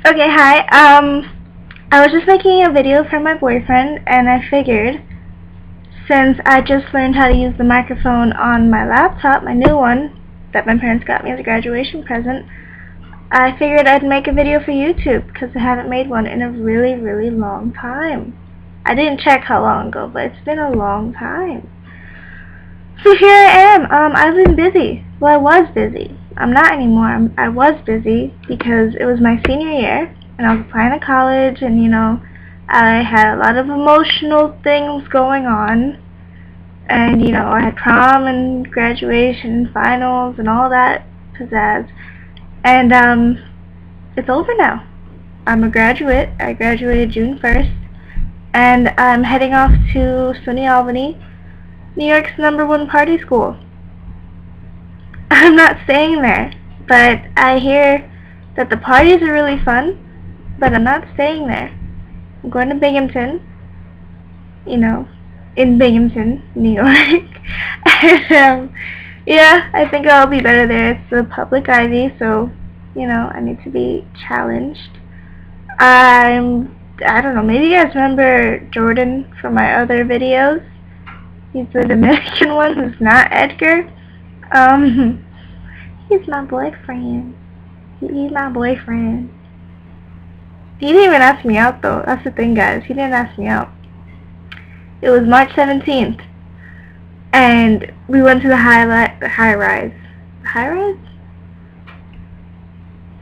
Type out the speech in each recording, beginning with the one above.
Okay, hi. I was just making a video for my boyfriend, and I figured, since I just learned how to use the microphone on my laptop, my new one, that my parents got me as a graduation present, I figured I'd make a video for YouTube, because I haven't made one in a really, really long time. I didn't check how long ago, but it's been a long time. So here I am. I've been busy. Well, I was busy. I'm not anymore. I was busy because it was my senior year, and I was applying to college, and I had a lot of emotional things going on, and I had prom and graduation, finals, and all that pizzazz, and it's over now. I'm a graduate. I graduated June 1st, and I'm heading off to SUNY Albany, New York's #1 party school. I'm not staying there, but I hear that the parties are really fun, but I'm not staying there. I'm going to Binghamton, in Binghamton, New York. And, yeah, I think I'll be better there. It's a public Ivy, so, I need to be challenged. I don't know, maybe you guys remember Jordan from my other videos. He's the Dominican one who's not Edgar. He's my boyfriend. He's my boyfriend. He didn't even ask me out, though. That's the thing, guys. He didn't ask me out. It was March 17th, and we went to the high rise. The high rise?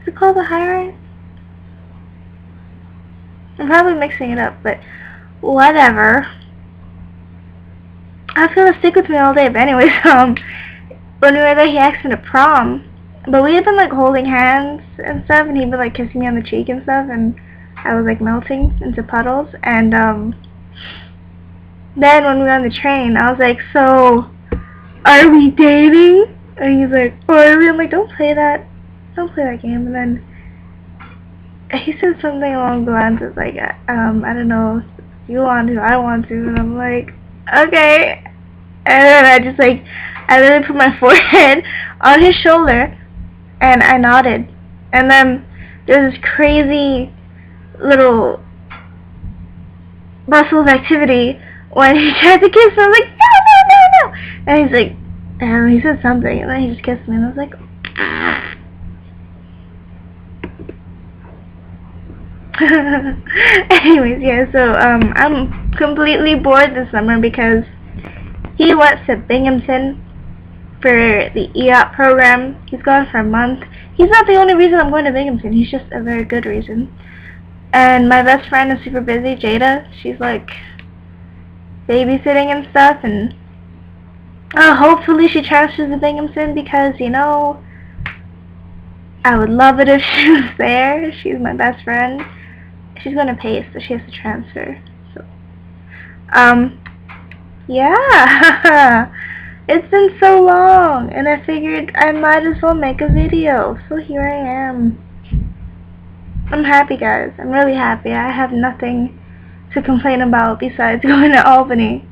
Is it called the high rise? I'm probably mixing it up, but whatever. I was gonna stick with me all day, but anyways, when we were there, he asked me to prom, but we had been like holding hands and stuff, and he'd been like kissing me on the cheek and stuff, and I was like melting into puddles, and then when we were on the train, I was like, so, are we dating? And he's like, oh, are we? I'm like, don't play that game, and then he said something along the lines of like, I don't know, if you want to, I want to, and I'm like, okay. And then I literally put my forehead on his shoulder, and I nodded. And then there's this crazy little bustle of activity when he tried to kiss me. I was like, no. And he's like, and he said something, and then he just kissed me, and I was like, anyways, yeah, so, I'm completely bored this summer because he went to Binghamton for the EOP program. He's gone for a month. He's not the only reason I'm going to Binghamton. He's just a very good reason. And my best friend is super busy, Jada. She's like babysitting and stuff, and hopefully she transfers to Binghamton because, I would love it if she was there. She's my best friend. She's gonna pay, so she has to transfer. So, yeah. It's been so long, and I figured I might as well make a video. So here I am. I'm happy, guys. I'm really happy. I have nothing to complain about besides going to Albany.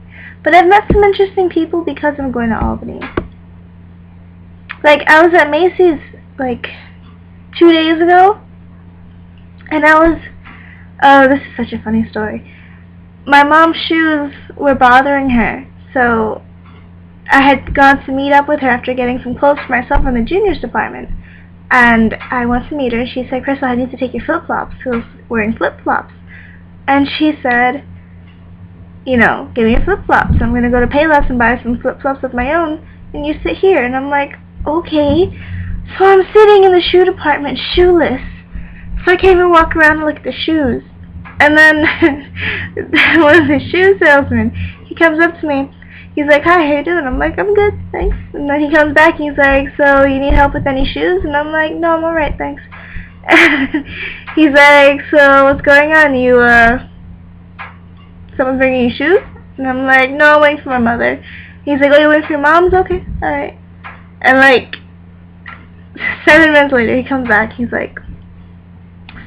But I've met some interesting people because I'm going to Albany. Like, I was at Macy's, like, 2 days ago, and oh, this is such a funny story. My mom's shoes were bothering her, so I had gone to meet up with her after getting some clothes for myself from the juniors department. And I went to meet her. She said, Crystal, I need to take your flip-flops. So I was wearing flip-flops. And she said, give me your flip-flops. I'm going to go to Payless and buy some flip-flops of my own, and you sit here. And I'm like, okay. So I'm sitting in the shoe department, shoeless. So I can't even walk around and look at the shoes. And then one of the shoe salesmen, he comes up to me. He's like, hi, how you doing? I'm like, I'm good, thanks. And then he comes back and he's like, so you need help with any shoes? And I'm like, no, I'm alright, thanks. He's like, so what's going on? Someone's bringing you shoes? And I'm like, no, I'm waiting for my mother. He's like, oh, you're waiting for your mom's? Okay, alright. And like, 7 minutes later, he comes back, he's like,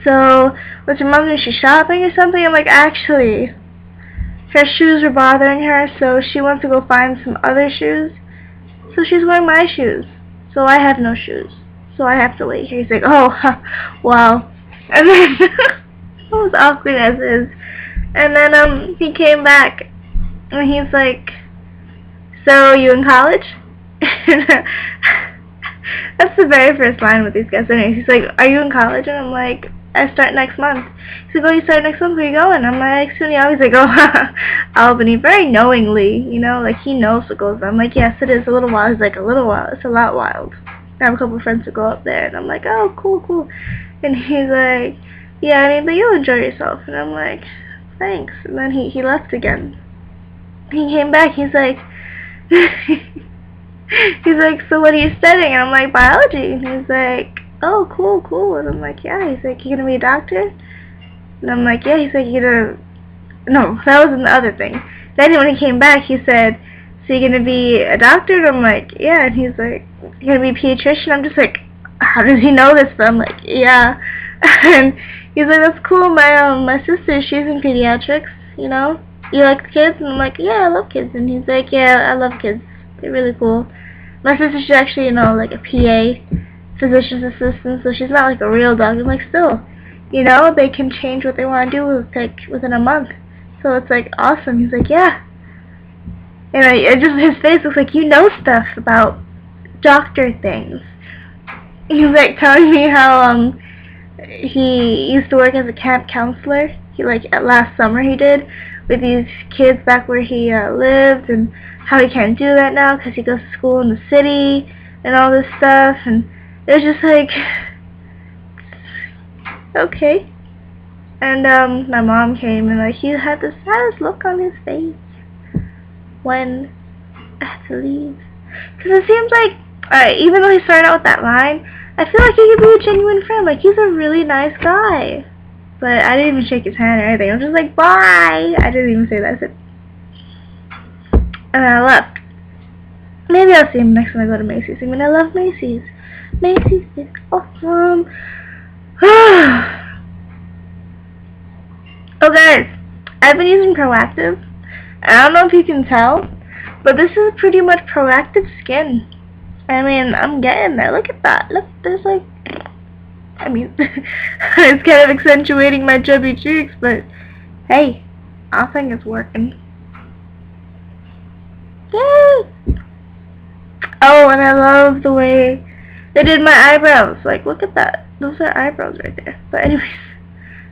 so, what's your mom doing? Is she shopping or something? I'm like, actually, her shoes were bothering her, so she wants to go find some other shoes. So she's wearing my shoes. So I have no shoes. So I have to wait here. He's like, oh, wow. And then it was awkward as is. And then he came back and he's like, "So you in college?" That's the very first line with these guys. Anyways, he's like, "Are you in college?" And I'm like, "I start next month." He's like, "Oh, you start next month? Where you going?" I'm like, "SUNY." He's like, "Oh, Albany," very knowingly, you know, like he knows what goes on. I'm like, "Yes, it is a little wild." He's like, "A little wild. It's a lot wild." I have a couple of friends who go up there, and I'm like, "Oh, cool, cool." And he's like, "Yeah," and he's like, "You'll enjoy yourself." And I'm like, "Thanks." And then he left again. He came back. He's like, he's like, "So what are you studying?" And I'm like, "Biology." And he's like, "Oh, cool, cool." And I'm like, "Yeah." He's like, "You gonna be a doctor?" And I'm like, "Yeah." He's like, "You gonna..." No, that wasn't the other thing. Then when he came back, he said, "So you gonna be a doctor?" And I'm like, "Yeah." And he's like, "You gonna be a pediatrician?" I'm just like, "How does he know this?" But I'm like, "Yeah." And he's like, "That's cool. My sister, she's in pediatrics, you know? You like kids?" And I'm like, "Yeah, I love kids." And he's like, "Yeah, I love kids. They're really cool." My sister, she's actually, you know, like a PA, physician's assistant, so she's not like a real doctor. I'm like, still, you know, they can change what they want to do like within a month. So it's like awesome. He's like, "Yeah." And it just, his face looks like, you know stuff about doctor things. He's like telling me how he used to work as a camp counselor. He like last summer he did with these kids back where he lived, and how he can't do that now because he goes to school in the city and all this stuff. And it was just like, okay. And my mom came, and like he had this saddest look on his face when I had to leave, because it seems like even though he started out with that line, I feel like he could be a genuine friend. Like, he's a really nice guy. But I didn't even shake his hand or anything. I was just like, "Bye." I didn't even say that. I said, and I left. Maybe I'll see him next time I go to Macy's. I mean, I love Macy's. Macy's is awesome. Oh, guys, I've been using Proactive. I don't know if you can tell, but this is pretty much Proactive skin. I mean, I'm getting there. Look at that. Look, there's like, I mean, it's kind of accentuating my chubby cheeks, but hey, I think it's working. Yay! Oh, and I love the way they did my eyebrows. Like, look at that. Those are eyebrows right there. But anyways,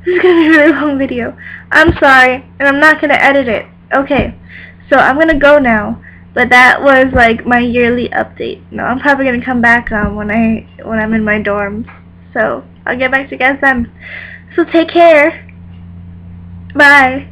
this is gonna be a really long video. I'm sorry, and I'm not gonna edit it. Okay, so I'm gonna go now. But that was like my yearly update. No, I'm probably gonna come back when I'm in my dorm. So I'll get back to you guys then. So take care. Bye.